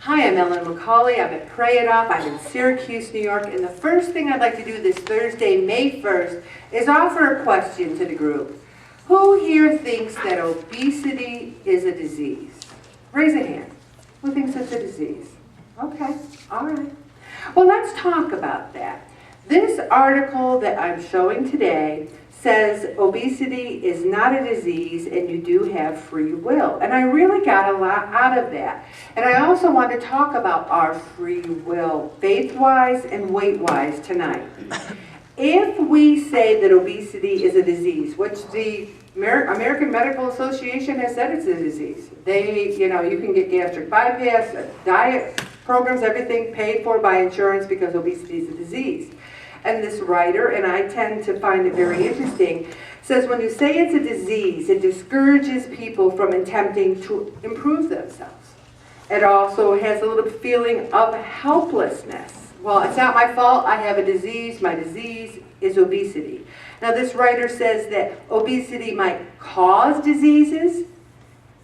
Hi, I'm McCauley. I'm at Pray It Off. I'm in Syracuse, New York. And the first thing I'd like to do this Thursday, May 1st, is offer a question to the group. Who here thinks that obesity is a disease? Raise a hand. Who thinks it's a disease? Okay, all right. Well, let's talk about that. This article that I'm showing today says obesity is not a disease and you do have free will. And I really got a lot out of that. And I also want to talk about our free will, faith-wise and weight-wise tonight. If we say that obesity is a disease, which the American Medical Association has said it's a disease. You can get gastric bypass, diet programs, everything paid for by insurance because obesity is a disease. And this writer, and I tend to find it very interesting, says when you say it's a disease, it discourages people from attempting to improve themselves. It also has a little feeling of helplessness. Well, it's not my fault, I have a disease, my disease is obesity. Now this writer says that obesity might cause diseases,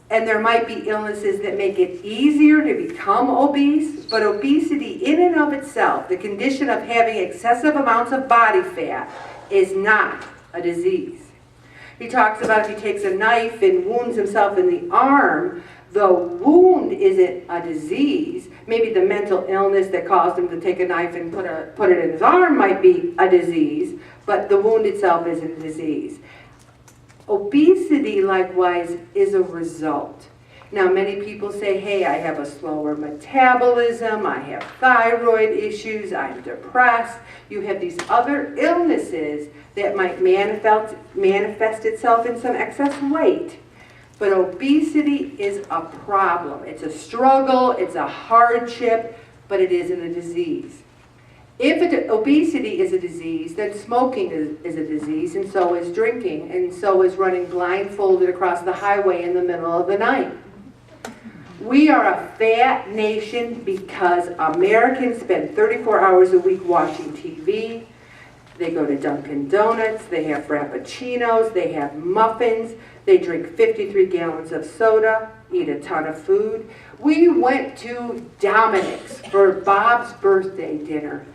and there might be illnesses that make it easier to become obese, but obesity in and of itself, the condition of having excessive amounts of body fat, is not a disease. He talks about if he takes a knife and wounds himself in the arm, the wound isn't a disease. Maybe the mental illness that caused him to take a knife and put it in his arm might be a disease, but the wound itself isn't a disease. Obesity, likewise, is a result. Now, many people say, hey, I have a slower metabolism, I have thyroid issues, I'm depressed. You have these other illnesses that might manifest itself in some excess weight. But obesity is a problem. It's a struggle, it's a hardship, but it isn't a disease. If obesity is a disease, then smoking is a disease, and so is drinking, and so is running blindfolded across the highway in the middle of the night. We are a fat nation because Americans spend 34 hours a week watching TV. They go to Dunkin' Donuts, they have frappuccinos, they have muffins, they drink 53 gallons of soda, eat a ton of food. We went to Dominic's for Bob's birthday dinner.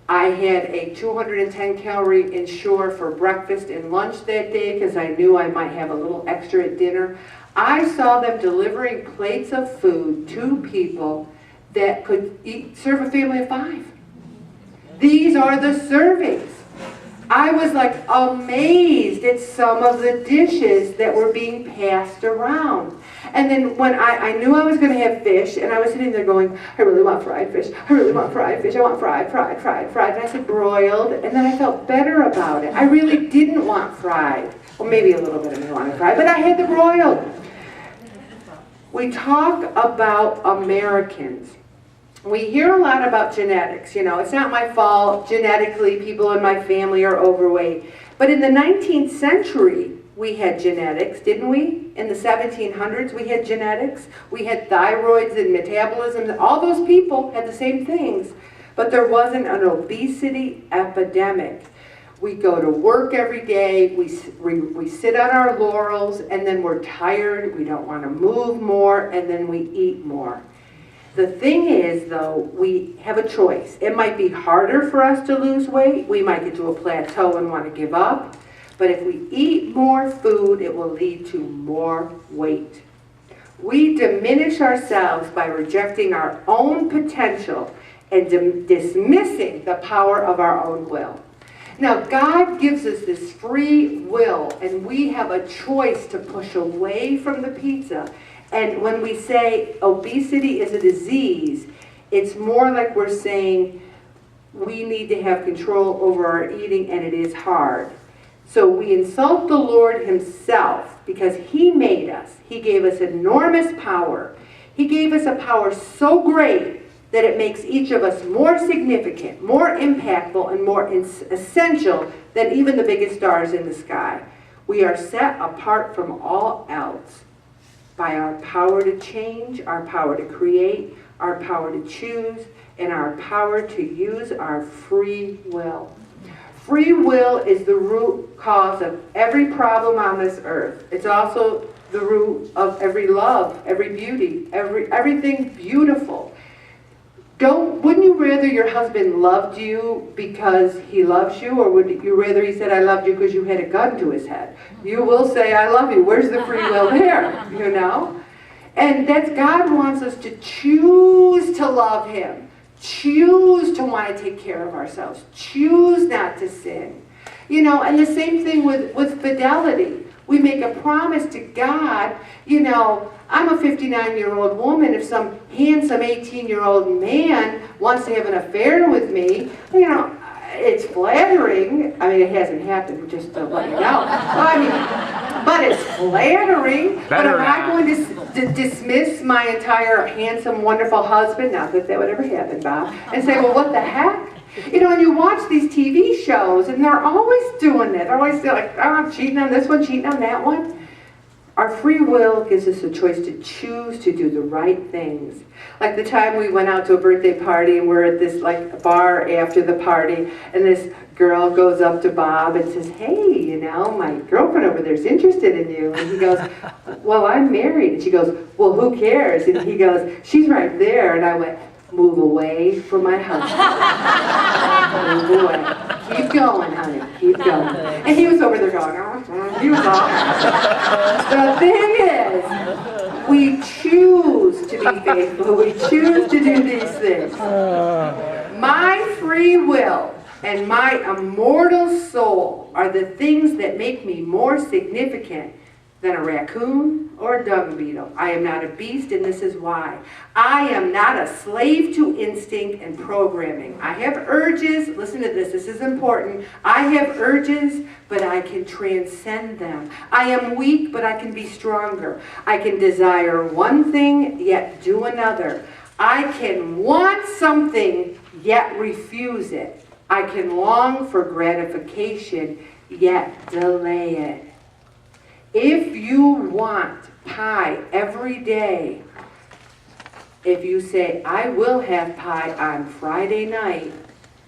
I had a 210 calorie Ensure for breakfast and lunch that day because I knew I might have a little extra at dinner. I saw them delivering plates of food to people that could serve a family of 5. These are the servings. I was like amazed at some of the dishes that were being passed around. And then when I knew I was going to have fish, and I was sitting there going, I really want fried fish, I really want fried fish, I want fried. And I said broiled, and then I felt better about it. I really didn't want fried. Well, maybe a little bit of me wanted fried, but I had the broiled. We talk about Americans. We hear a lot about genetics. It's not my fault. Genetically, people in my family are overweight. But in the 19th century, we had genetics, didn't we? In the 1700s, we had genetics. We had thyroids and metabolism. All those people had the same things. But there wasn't an obesity epidemic. We go to work every day, we sit on our laurels, and then we're tired, we don't want to move more, and then we eat more. The thing is, though, we have a choice. It might be harder for us to lose weight. We might get to a plateau and want to give up. But if we eat more food, it will lead to more weight. We diminish ourselves by rejecting our own potential and dismissing the power of our own will. Now, God gives us this free will, and we have a choice to push away from the pizza. And when we say obesity is a disease, it's more like we're saying we need to have control over our eating, and it is hard. So we insult the Lord himself because he made us. He gave us enormous power. He gave us a power so great that it makes each of us more significant, more impactful, and more essential than even the biggest stars in the sky. We are set apart from all else by our power to change, our power to create, our power to choose, and our power to use our free will. Free will is the root cause of every problem on this earth. It's also the root of every love, every beauty, everything beautiful. Wouldn't you rather your husband loved you because he loves you, or would you rather he said, I loved you because you had a gun to his head? You will say, I love you. Where's the free will there? You know? And that's, God wants us to choose to love him. Choose to want to take care of ourselves. Choose not to sin. You know, and the same thing with fidelity. We make a promise to God. You know, I'm a 59-year-old woman. If some handsome 18-year-old man wants to have an affair with me, you know, it's flattering. I mean, it hasn't happened, just to let you know. But it's flattering. But am I going to dismiss my entire handsome, wonderful husband? Not that would ever happen, Bob. And say, well, what the heck? You know, and you watch these TV shows, and they're always doing it. They're always like, oh, I'm cheating on this one, cheating on that one. Our free will gives us a choice to choose to do the right things. Like the time we went out to a birthday party, and we're at this like bar after the party, and this girl goes up to Bob and says, hey, you know, my girlfriend over there is interested in you. And he goes, well, I'm married. And she goes, well, who cares? And he goes, she's right there. And I went, move away from my husband. Move away. Keep going, honey. Keep going. And he was over there going, oh, he was all happy. The thing is, we choose to be faithful. We choose to do these things. My free will and my immortal soul are the things that make me more significant than a raccoon or a dung beetle. I am not a beast, and this is why. I am not a slave to instinct and programming. I have urges. Listen to this. This is important. I have urges, but I can transcend them. I am weak, but I can be stronger. I can desire one thing, yet do another. I can want something, yet refuse it. I can long for gratification, yet delay it. If you want pie every day, if you say, I will have pie on Friday night,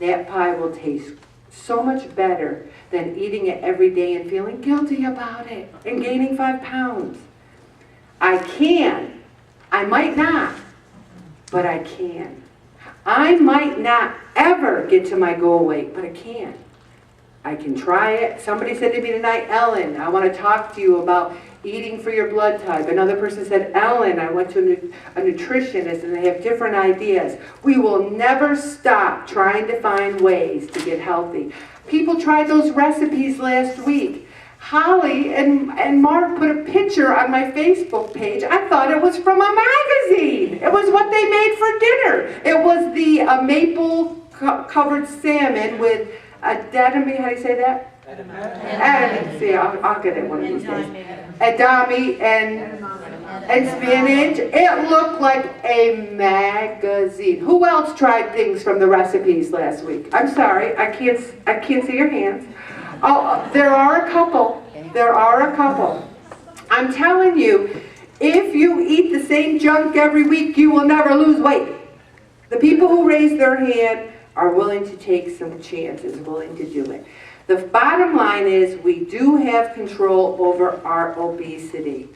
that pie will taste so much better than eating it every day and feeling guilty about it and gaining 5 pounds. I can. I might not, but I can. I might not ever get to my goal weight, but I can. I can try it. Somebody said to me tonight, Ellen, I want to talk to you about eating for your blood type. Another person said, Ellen, I went to a nutritionist, and they have different ideas. We will never stop trying to find ways to get healthy. People tried those recipes last week. Holly and Mark put a picture on my Facebook page. I thought it was from a magazine. It was what they made for dinner. It was the maple covered salmon with edamame, how do you say that? Edamame. See, I'll get it one of these days. Edamame and spinach. It looked like a magazine. Who else tried things from the recipes last week? I'm sorry, I can't see your hands. Oh, there are a couple. There are a couple. I'm telling you, if you eat the same junk every week, you will never lose weight. The people who raise their hand are willing to take some chances, willing to do it. The bottom line is we do have control over our obesity.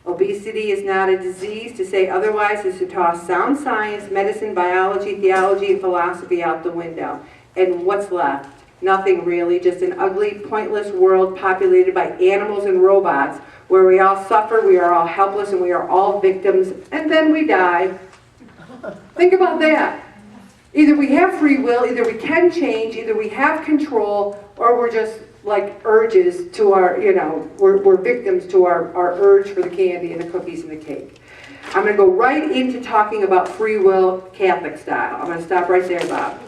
Obesity is not a disease. To say otherwise is to toss sound science, medicine, biology, theology, and philosophy out the window. And what's left? Nothing really, just an ugly, pointless world populated by animals and robots where we all suffer, we are all helpless, and we are all victims, and then we die. Think about that. Either we have free will, either we can change, either we have control, or we're just like urges to our, you know, we're victims to our urge for the candy and the cookies and the cake. I'm going to go right into talking about free will Catholic style. I'm going to stop right there, Bob.